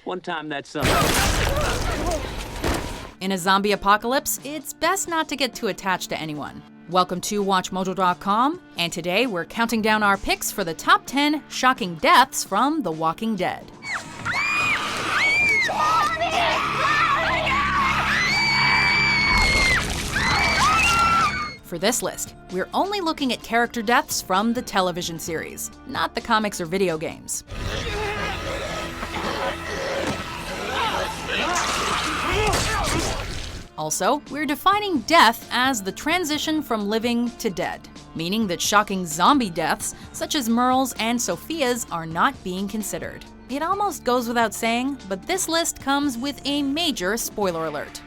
One time that's In a zombie apocalypse, it's best not to get too attached to anyone. Welcome to WatchMojo.com, and today we're counting down our picks for the top 10 shocking deaths from The Walking Dead. For this list, we're only looking at character deaths from the television series, not the comics or video games. Also, we're defining death as the transition from living to dead, meaning that shocking zombie deaths, such as Merle's and Sophia's, are not being considered. It almost goes without saying, but this list comes with a major spoiler alert.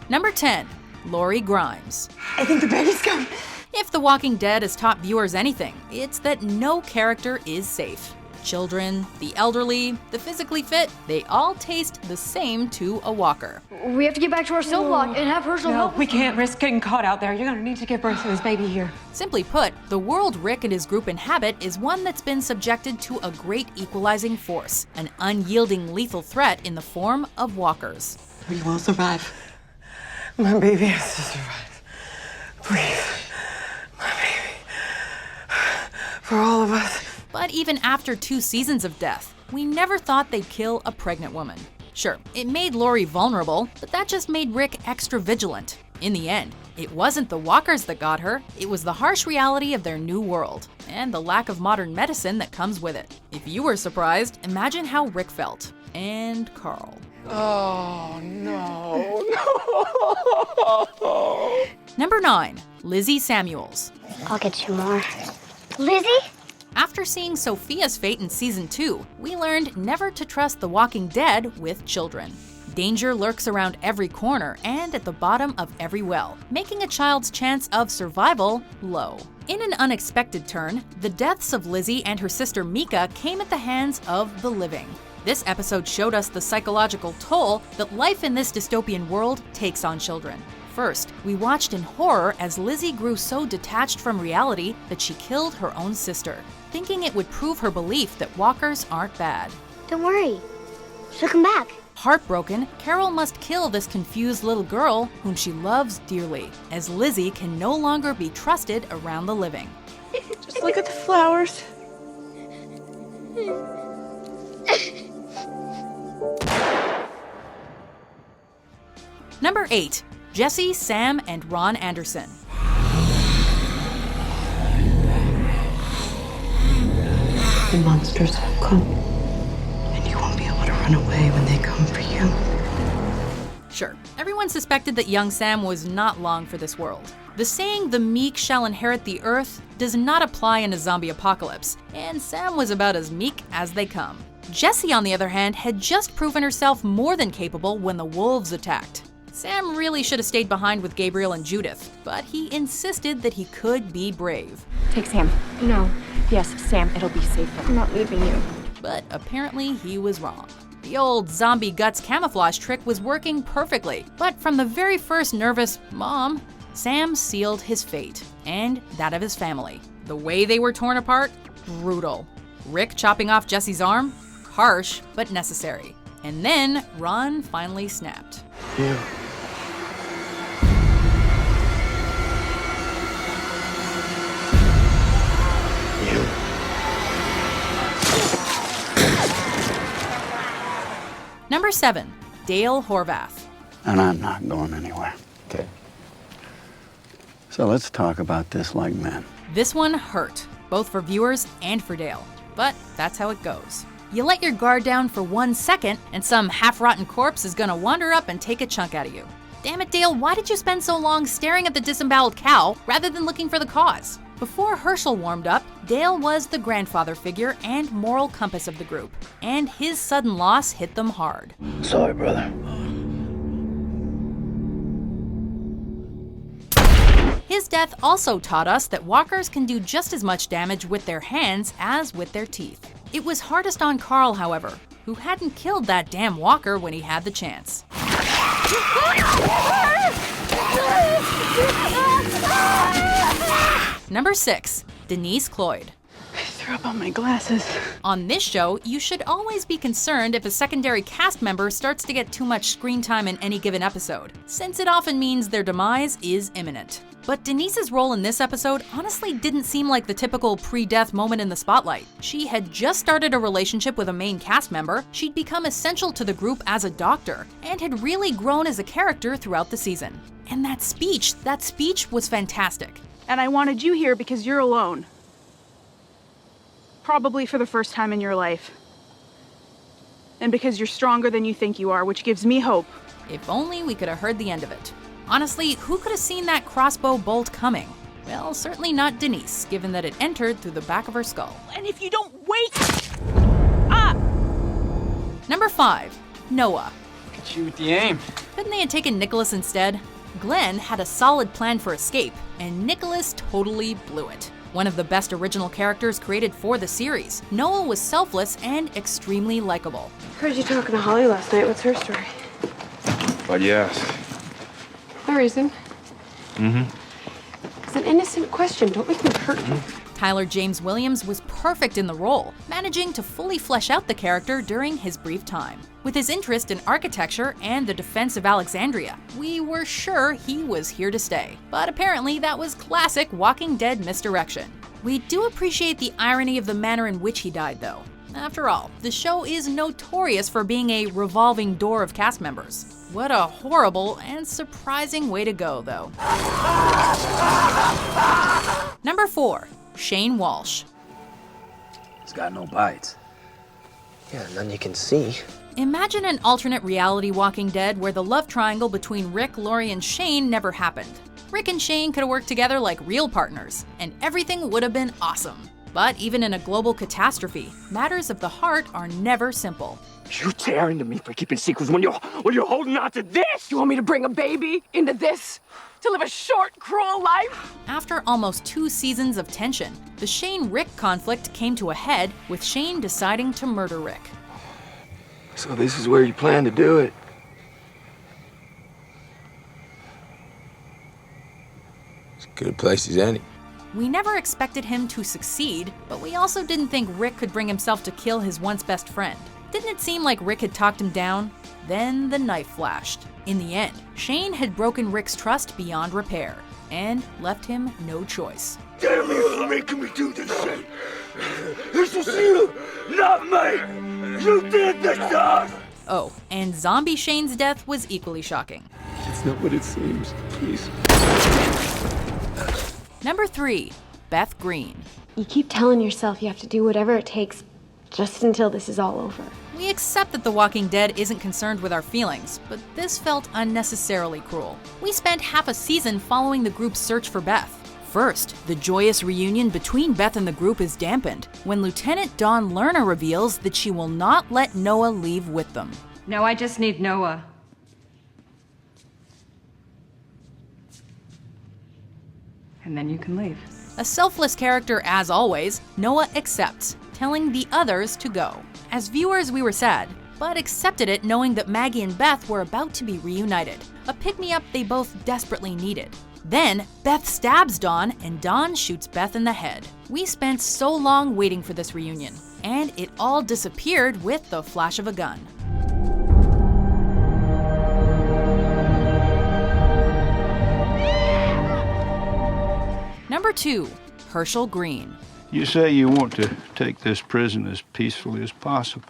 Number 10, Lori Grimes. I think the baby's coming. If The Walking Dead has taught viewers anything, it's that no character is safe. Children, the elderly, the physically fit, they all taste the same to a walker. We have to get back to our cell block and have Herschel help. We can't risk getting caught out there. You're gonna need to give birth to this baby here. Simply put, the world Rick and his group inhabit is one that's been subjected to a great equalizing force, an unyielding lethal threat in the form of walkers. We will survive. My baby has to survive. Please. My baby. For all of us. But even after 2 seasons of death, we never thought they'd kill a pregnant woman. Sure, it made Lori vulnerable, but that just made Rick extra vigilant. In the end, it wasn't the walkers that got her, it was the harsh reality of their new world, and the lack of modern medicine that comes with it. If you were surprised, imagine how Rick felt. And Carl. Oh, no. Number 9, Lizzie Samuels. I'll get you more. Lizzie? After seeing Sophia's fate in Season 2, we learned never to trust The Walking Dead with children. Danger lurks around every corner and at the bottom of every well, making a child's chance of survival low. In an unexpected turn, the deaths of Lizzie and her sister Mika came at the hands of the living. This episode showed us the psychological toll that life in this dystopian world takes on children. First, we watched in horror as Lizzie grew so detached from reality that she killed her own sister, thinking it would prove her belief that walkers aren't bad. Don't worry. She'll come back. Heartbroken, Carol must kill this confused little girl whom she loves dearly, as Lizzie can no longer be trusted around the living. Just look at the flowers. Number 8, Jessie, Sam, and Ron Anderson. The monsters will come, and you won't be able to run away when they come for you. Sure, everyone suspected that young Sam was not long for this world. The saying, "the meek shall inherit the earth," does not apply in a zombie apocalypse, and Sam was about as meek as they come. Jessie, on the other hand, had just proven herself more than capable when the wolves attacked. Sam really should have stayed behind with Gabriel and Judith, but he insisted that he could be brave. Take Sam. No, Yes, Sam, it'll be safer. I'm not leaving you. But apparently he was wrong. The old zombie guts camouflage trick was working perfectly, but from the very first nervous "Mom," Sam sealed his fate, and that of his family. The way they were torn apart? Brutal. Rick chopping off Jessie's arm? Harsh, but necessary. And then Ron finally snapped. You. Number 7, Dale Horvath. And I'm not going anywhere. Okay. So let's talk about this like men. This one hurt, both for viewers and for Dale. But that's how it goes. You let your guard down for 1 second, and some half-rotten corpse is gonna wander up and take a chunk out of you. Damn it, Dale, why did you spend so long staring at the disemboweled cow rather than looking for the cause? Before Herschel warmed up, Dale was the grandfather figure and moral compass of the group, and his sudden loss hit them hard. Sorry, brother. His death also taught us that walkers can do just as much damage with their hands as with their teeth. It was hardest on Carl, however, who hadn't killed that damn walker when he had the chance. Ah! Number 6, Denise Cloyd. drop on my glasses. On this show, you should always be concerned if a secondary cast member starts to get too much screen time in any given episode, since it often means their demise is imminent. But Denise's role in this episode honestly didn't seem like the typical pre-death moment in the spotlight. She had just started a relationship with a main cast member, she'd become essential to the group as a doctor, and had really grown as a character throughout the season. And that speech was fantastic. And I wanted you here because you're alone. Probably for the first time in your life. And because you're stronger than you think you are, which gives me hope. If only we could have heard the end of it. Honestly, who could have seen that crossbow bolt coming? Well, certainly not Denise, given that it entered through the back of her skull. And if you don't wait! Number 5, Noah. Look at you with the aim. Couldn't they have taken Nicholas instead? Glenn had a solid plan for escape, and Nicholas totally blew it. One of the best original characters created for the series, Noah was selfless and extremely likable. Heard you talking to Holly last night. What's her story? But yes. No reason. It's an innocent question. Don't make me hurt you. Tyler James Williams was perfect in the role, managing to fully flesh out the character during his brief time. With his interest in architecture and the defense of Alexandria, we were sure he was here to stay. But apparently that was classic Walking Dead misdirection. We do appreciate the irony of the manner in which he died, though. After all, the show is notorious for being a revolving door of cast members. What a horrible and surprising way to go, though. Number 4, Shane Walsh. He's got no bites. Yeah, none you can see. Imagine an alternate reality Walking Dead where the love triangle between Rick, Lori, and Shane never happened. Rick and Shane could have worked together like real partners, and everything would have been awesome. But even in a global catastrophe, matters of the heart are never simple. You tear into me for keeping secrets when you're holding on to this! You want me to bring a baby into this? To live a short, cruel life? After almost 2 seasons of tension, the Shane-Rick conflict came to a head with Shane deciding to murder Rick. So this is where you plan to do it? It's as good a place as any. We never expected him to succeed, but we also didn't think Rick could bring himself to kill his once best friend. Didn't it seem like Rick had talked him down? Then the knife flashed. In the end, Shane had broken Rick's trust beyond repair and left him no choice. Damn you for making me do this shit! This was you, not me! You did this to us! Oh, and zombie Shane's death was equally shocking. It's not what it seems, please. Number 3, Beth Green. You keep telling yourself you have to do whatever it takes just until this is all over. We accept that The Walking Dead isn't concerned with our feelings, but this felt unnecessarily cruel. We spent half a season following the group's search for Beth. First, the joyous reunion between Beth and the group is dampened when Lieutenant Dawn Lerner reveals that she will not let Noah leave with them. No, I just need Noah. And then you can leave. A selfless character as always, Noah accepts, telling the others to go. As viewers, we were sad, but accepted it knowing that Maggie and Beth were about to be reunited, a pick-me-up they both desperately needed. Then, Beth stabs Dawn, and Dawn shoots Beth in the head. We spent so long waiting for this reunion, and it all disappeared with the flash of a gun. Number 2, Herschel Green. You say you want to take this prison as peacefully as possible.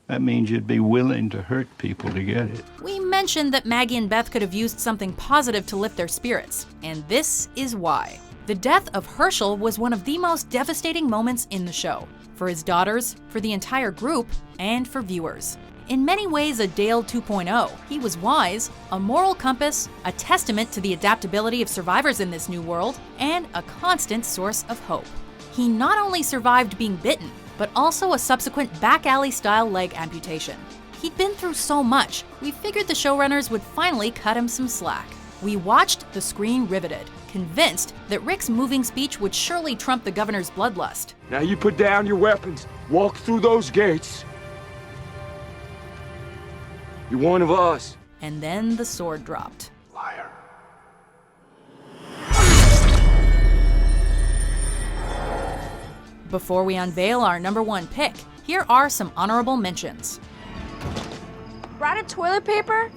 That means you'd be willing to hurt people to get it. We mentioned that Maggie and Beth could have used something positive to lift their spirits, and this is why. The death of Herschel was one of the most devastating moments in the show, for his daughters, for the entire group, and for viewers. In many ways a Dale 2.0, he was wise, a moral compass, a testament to the adaptability of survivors in this new world, and a constant source of hope. He not only survived being bitten, but also a subsequent back alley-style leg amputation. He'd been through so much, we figured the showrunners would finally cut him some slack. We watched the screen riveted, convinced that Rick's moving speech would surely trump the governor's bloodlust. Now you put down your weapons, walk through those gates. You're one of us. And then the sword dropped. Liar. Before we unveil our #1 pick, here are some honorable mentions. Brought a toilet paper?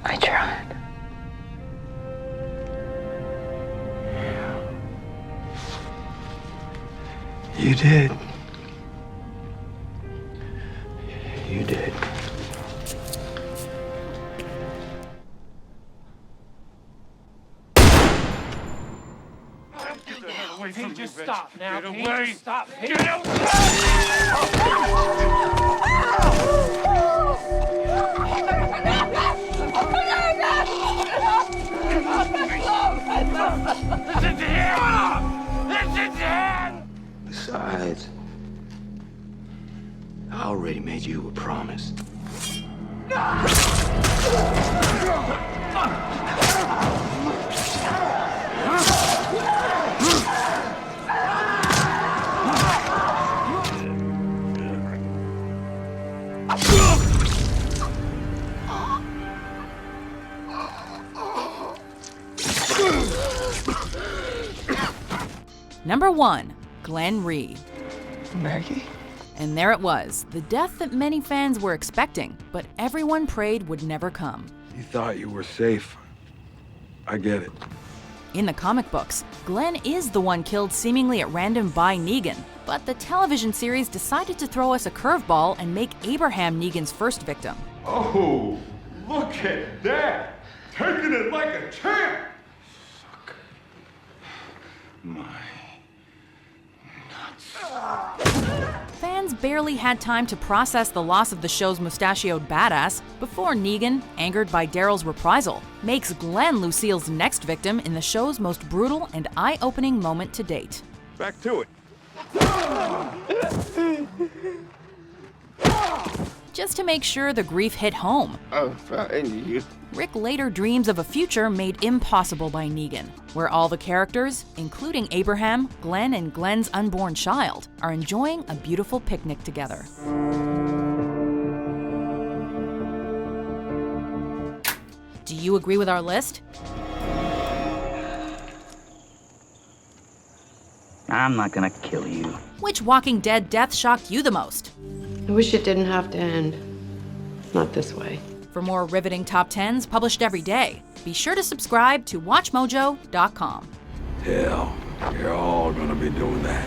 I tried. You did. You did. Pete, just stop now. Get Pete, away. just stop. Pete. Get away. Listen to him! Listen to him! Besides, I already made you a promise. #1, Glenn Rhee. Maggie? And there it was, the death that many fans were expecting, but everyone prayed would never come. You thought you were safe. I get it. In the comic books, Glenn is the one killed seemingly at random by Negan, but the television series decided to throw us a curveball and make Abraham Negan's first victim. Oh, look at that! Taking it like a champ! Fuck. My Fans barely had time to process the loss of the show's mustachioed badass before Negan, angered by Daryl's reprisal, makes Glenn Lucille's next victim in the show's most brutal and eye-opening moment to date. Back to it. Just to make sure the grief hit home, I'll find you. Rick later dreams of a future made impossible by Negan, where all the characters, including Abraham, Glenn, and Glenn's unborn child, are enjoying a beautiful picnic together. Do you agree with our list? I'm not gonna kill you. Which Walking Dead death shocked you the most? I wish it didn't have to end. Not this way. For more riveting top 10s published every day, be sure to subscribe to WatchMojo.com. Hell, you're all gonna be doing that.